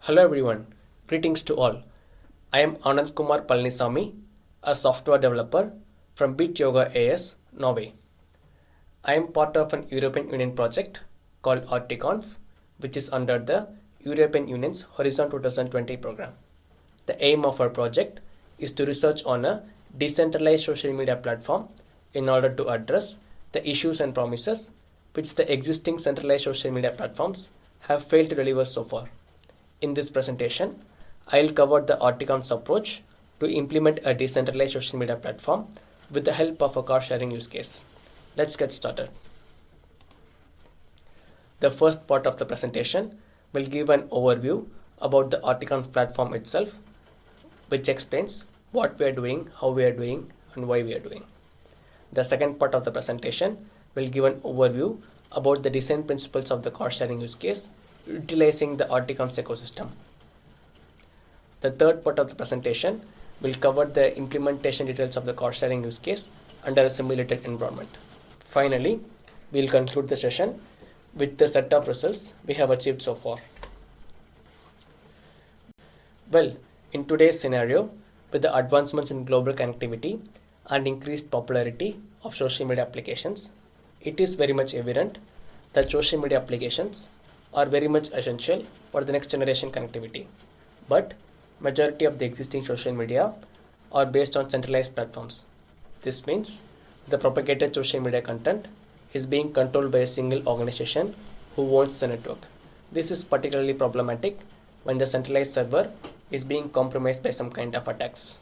Hello everyone, greetings to all. I am Anand Kumar Palnisamy, a software developer from Bit Yoga AS, Norway. I am part of an European Union project called Articonf, which is under the European Union's Horizon 2020 program. The aim of our project is to research on a decentralized social media platform in order to address the issues and promises which the existing centralized social media platforms have failed to deliver so far. In this presentation, I'll cover the Articon's approach to implement a decentralized social media platform with the help of a car sharing use case. Let's get started. The first part of the presentation will give an overview about the Articon platform itself, which explains what we are doing, how we are doing, and why we are doing. The second part of the presentation will give an overview about the design principles of the car sharing use case utilizing the Articon's ecosystem. The third part of the presentation will cover the implementation details of the car sharing use case under a simulated environment. Finally, we'll conclude the session with the set of results we have achieved so far. Well, in today's scenario, with the advancements in global connectivity and increased popularity of social media applications, it is very much evident that social media applications are very much essential for the next generation connectivity. But majority of the existing social media are based on centralized platforms. This means the propagated social media content is being controlled by a single organization who owns the network. This is particularly problematic when the centralized server is being compromised by some kind of attacks.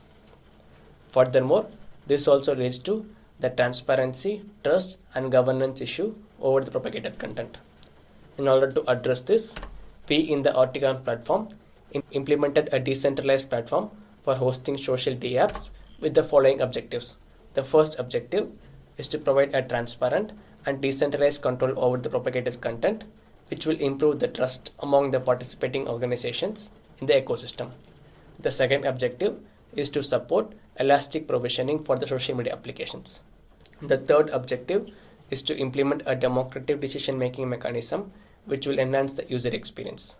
Furthermore, this also leads to the transparency, trust, and governance issue over the propagated content. In order to address this, we in the Articon platform implemented a decentralized platform for hosting social media apps with the following objectives. The first objective is to provide a transparent and decentralized control over the propagated content, which will improve the trust among the participating organizations in the ecosystem. The second objective is to support elastic provisioning for the social media applications. The third objective is to implement a democratic decision-making mechanism which will enhance the user experience.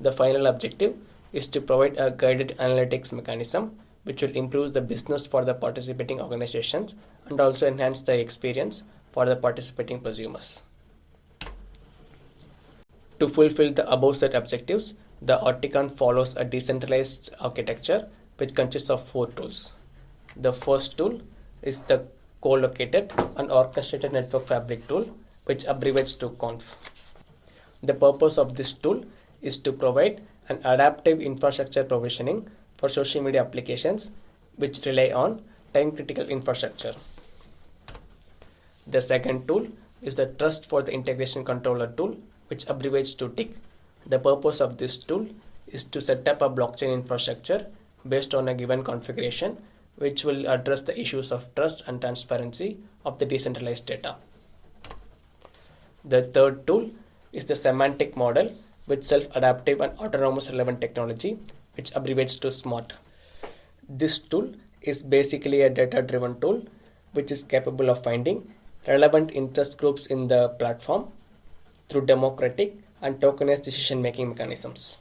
The final objective is to provide a guided analytics mechanism which will improve the business for the participating organizations and also enhance the experience for the participating consumers. To fulfill the above set objectives, the Articon follows a decentralized architecture which consists of 4 tools. The first tool is the co-located and orchestrated network fabric tool, which abbreviates to CONF. The purpose of this tool is to provide an adaptive infrastructure provisioning for social media applications which rely on time-critical infrastructure. The second tool is the Trust for the Integration Controller tool, which abbreviates to TIC. The purpose of this tool is to set up a blockchain infrastructure based on a given configuration which will address the issues of trust and transparency of the decentralized data. The third tool is the semantic model with self-adaptive and autonomous relevant technology, which abbreviates to SMART. This tool is basically a data-driven tool which is capable of finding relevant interest groups in the platform through democratic and tokenized decision-making mechanisms.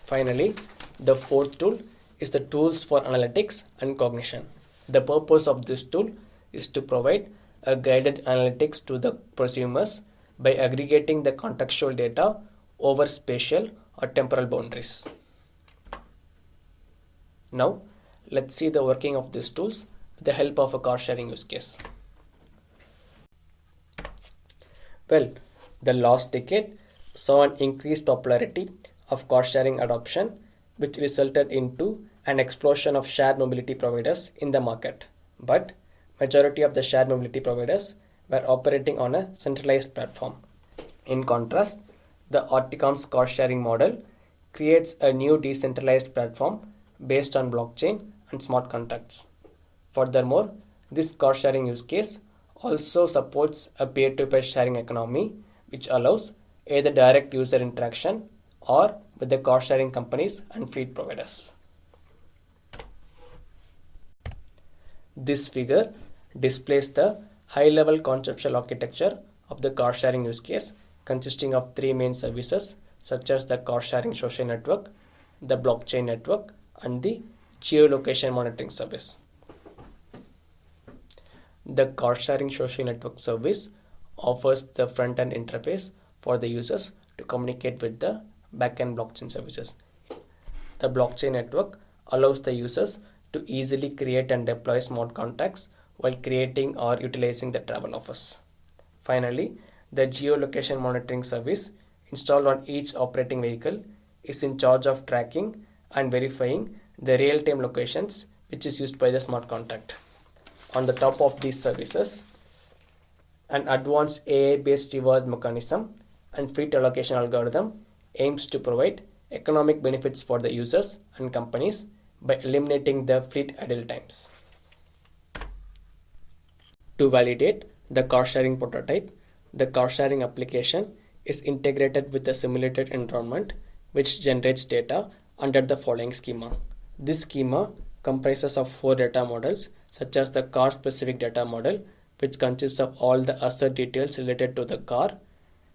Finally, the fourth tool is the tools for analytics and cognition. The purpose of this tool is to provide a guided analytics to the prosumers by aggregating the contextual data over spatial or temporal boundaries. Now, let's see the working of these tools with the help of a car sharing use case. Well, the last decade saw an increased popularity of car sharing adoption, which resulted into an explosion of shared mobility providers in the market. But majority of the shared mobility providers were operating on a centralized platform. In contrast, the Articon's car sharing model creates a new decentralized platform based on blockchain and smart contracts. Furthermore, this car sharing use case also supports a peer-to-peer sharing economy, which allows either direct user interaction or with the car sharing companies and fleet providers. This figure displays the high-level conceptual architecture of the car sharing use case consisting of 3 main services such as the car sharing social network, the blockchain network, and the geolocation monitoring service. The car sharing social network service offers the front end interface for the users to communicate with the backend blockchain services. The blockchain network allows the users to easily create and deploy smart contracts while creating or utilizing the travel offers. Finally, the geolocation monitoring service installed on each operating vehicle is in charge of tracking and verifying the real-time locations which is used by the smart contract. On the top of these services, an advanced AI-based reward mechanism and fleet allocation algorithm aims to provide economic benefits for the users and companies by eliminating the fleet idle times. To validate the car sharing prototype, the car sharing application is integrated with a simulated environment which generates data under the following schema. This schema comprises of 4 data models such as the car specific data model, which consists of all the asset details related to the car,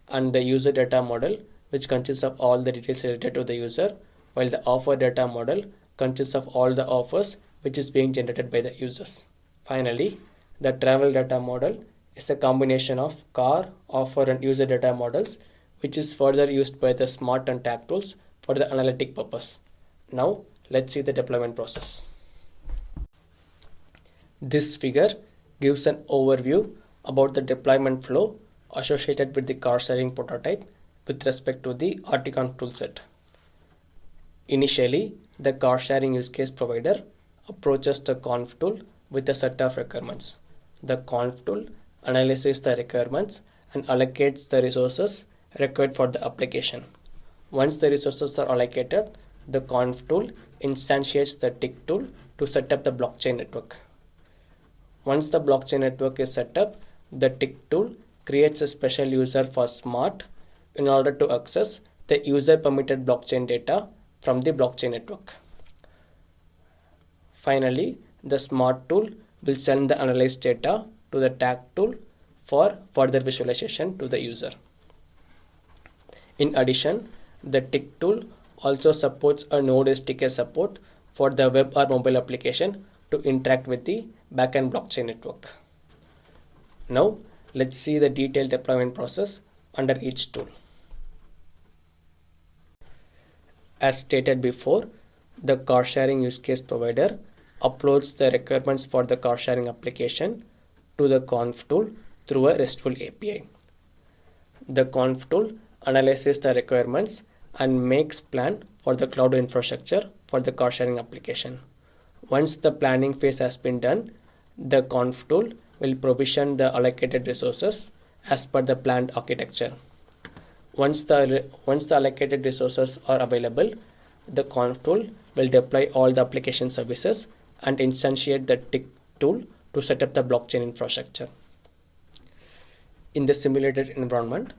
and the user data model, which consists of all the details related to the user, while the offer data model consists of all the offers which is being generated by the users. Finally, the travel data model is a combination of car, offer, and user data models, which is further used by the smart and tag tools for the analytic purpose. Now, let's see the deployment process. This figure gives an overview about the deployment flow associated with the car sharing prototype with respect to the Articon toolset. Initially, the car sharing use case provider approaches the conf tool with a set of requirements. The conf tool analyzes the requirements and allocates the resources required for the application. Once the resources are allocated, the conf tool instantiates the tick tool to set up the blockchain network. Once the blockchain network is set up, the tick tool creates a special user for smart in order to access the user permitted blockchain data from the blockchain network. Finally, the smart tool will send the analyzed data to the tag tool for further visualization to the user. In addition, the tick tool also supports a Node SDK support for the web or mobile application to interact with the backend blockchain network. Now, let's see the detailed deployment process under each tool. As stated before, the car sharing use case provider uploads the requirements for the car sharing application to the conf tool through a RESTful API. The conf tool analyzes the requirements and makes plan for the cloud infrastructure for the car sharing application. Once the planning phase has been done, the conf tool will provision the allocated resources as per the planned architecture. Once the allocated resources are available, the conf tool will deploy all the application services and instantiate the tick tool to set up the blockchain infrastructure. In the simulated environment,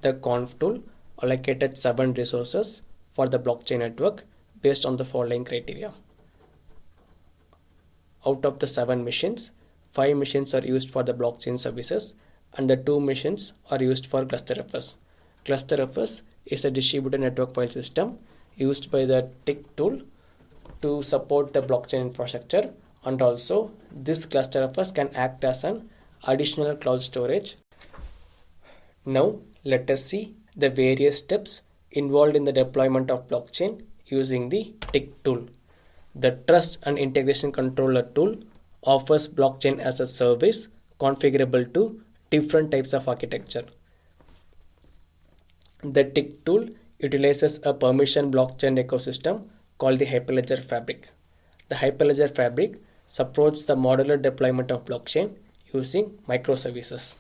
the conf tool allocated 7 resources for the blockchain network based on the following criteria. Out of the 7 machines, 5 machines are used for the blockchain services and the 2 machines are used for ClusterFS. ClusterFS is a distributed network file system used by the tick tool to support the blockchain infrastructure, and also this ClusterFS can act as an additional cloud storage. Now let us see the various steps involved in the deployment of blockchain using the tick tool. The Trust and Integration Controller tool offers blockchain as a service configurable to different types of architecture. The tick tool utilizes a permission blockchain ecosystem called the Hyperledger Fabric. The Hyperledger Fabric supports the modular deployment of blockchain using microservices.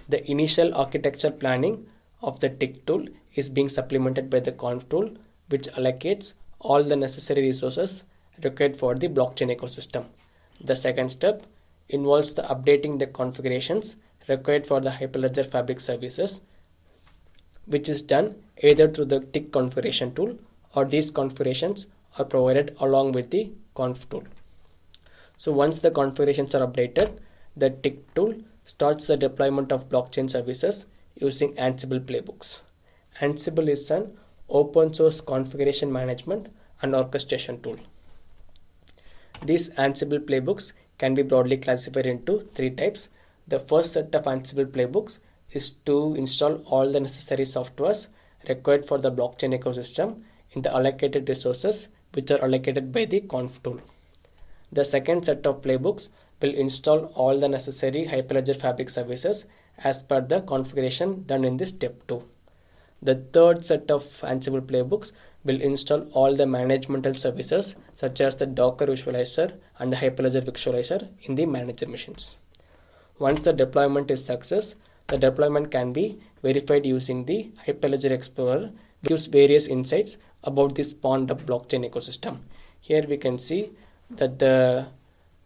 The initial architecture planning of the tick tool is being supplemented by the conf tool, which allocates all the necessary resources required for the blockchain ecosystem. The second step involves the updating the configurations required for the Hyperledger Fabric services, which is done either through the tick configuration tool, or these configurations are provided along with the conf tool. So once the configurations are updated, the tick tool starts the deployment of blockchain services using Ansible playbooks. Ansible is an open source configuration management and orchestration tool. These Ansible playbooks can be broadly classified into three types. The first set of Ansible playbooks is to install all the necessary softwares required for the blockchain ecosystem in the allocated resources which are allocated by the conf tool. The second set of playbooks will install all the necessary Hyperledger Fabric services as per the configuration done in this step 2. The third set of Ansible playbooks will install all the managemental services such as the Docker visualizer and the Hyperledger visualizer in the manager machines. Once the deployment is success, the deployment can be verified using the Hyperledger Explorer, which gives various insights about the spawned up blockchain ecosystem. Here we can see that the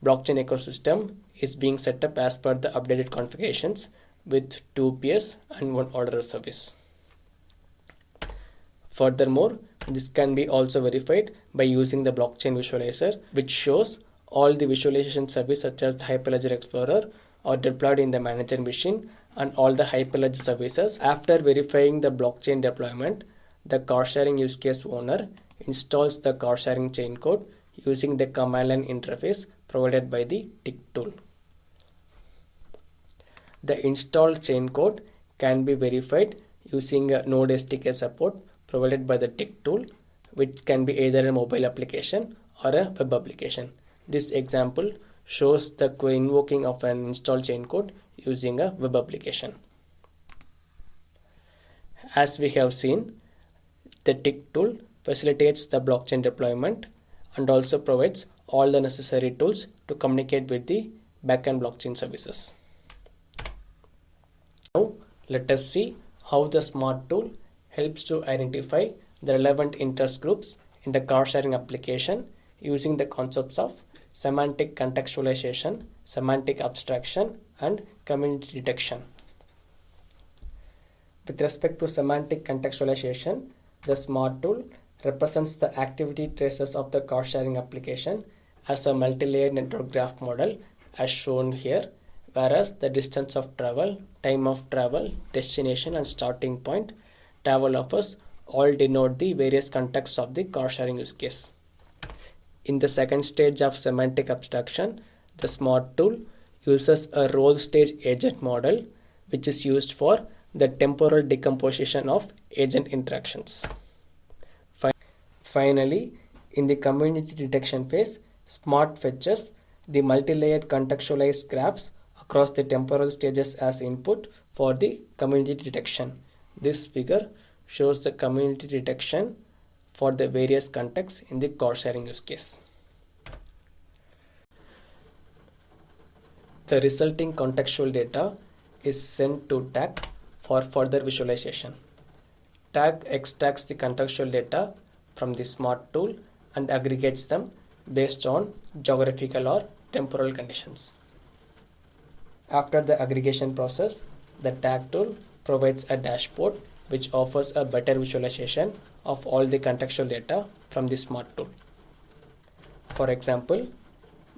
blockchain ecosystem is being set up as per the updated configurations with 2 peers and 1 orderer service. Furthermore, this can be also verified by using the blockchain visualizer, which shows all the visualization service such as the Hyperledger Explorer are deployed in the manager machine and all the Hyperledger services. After verifying the blockchain deployment, the car sharing use case owner installs the car sharing chain code using the command line interface provided by the tick tool. The installed chain code can be verified using a Node SDK support provided by the tick tool, which can be either a mobile application or a web application. This example shows the invoking of an install chain code using a web application. As we have seen, the tick tool facilitates the blockchain deployment and also provides all the necessary tools to communicate with the backend blockchain services. Now let us see how the smart tool helps to identify the relevant interest groups in the car sharing application using the concepts of semantic contextualization, semantic abstraction, and community detection. With respect to semantic contextualization, the smart tool represents the activity traces of the car sharing application as a multi-layered network graph model as shown here, whereas the distance of travel, time of travel, destination, and starting point travel offers all denote the various contexts of the car sharing use case. In the second stage of semantic abstraction, the smart tool uses a role stage agent model, which is used for the temporal decomposition of agent interactions. Finally, in the community detection phase, smart fetches the multi-layered contextualized graphs across the temporal stages as input for the community detection. This figure shows the community detection for the various contexts in the car sharing use case. The resulting contextual data is sent to TAG for further visualization. TAG extracts the contextual data from the smart tool and aggregates them based on geographical or temporal conditions. After the aggregation process, the TAG tool provides a dashboard which offers a better visualization of all the contextual data from the smart tool. For example,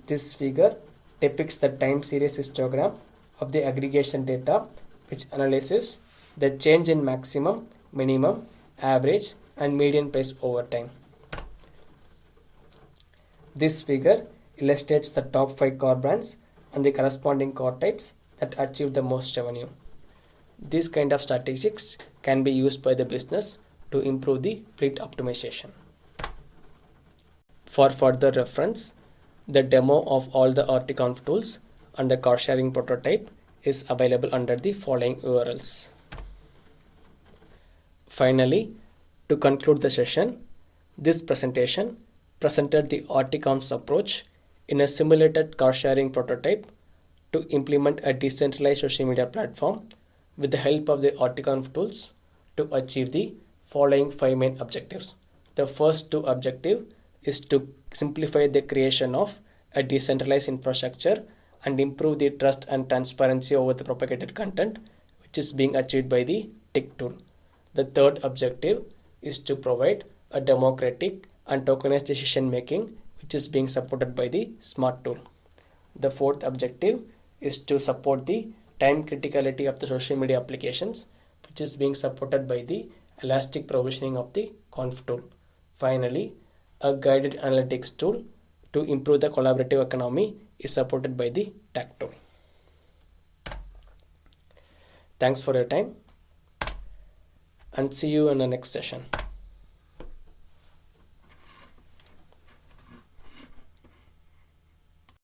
this figure depicts the time series histogram of the aggregation data, which analyzes the change in maximum, minimum, average, and median price over time. This figure illustrates the top 5 car brands and the corresponding car types that achieve the most revenue. These kind of statistics can be used by the business to improve the fleet optimization. For further reference, the demo of all the RTConf tools and the car sharing prototype is available under the following URLs. Finally, to conclude the session, this presentation presented the RTConf's approach in a simulated car sharing prototype to implement a decentralized social media platform with the help of the RTConf tools to achieve the following 5 main objectives. The first 2 objectives is to simplify the creation of a decentralized infrastructure and improve the trust and transparency over the propagated content, which is being achieved by the tick tool. The third objective is to provide a democratic and tokenized decision making, which is being supported by the smart tool. The fourth objective is to support the time criticality of the social media applications, which is being supported by the elastic provisioning of the conf tool. Finally, a guided analytics tool to improve the collaborative economy is supported by the TAC tool. Thanks for your time and see you in the next session.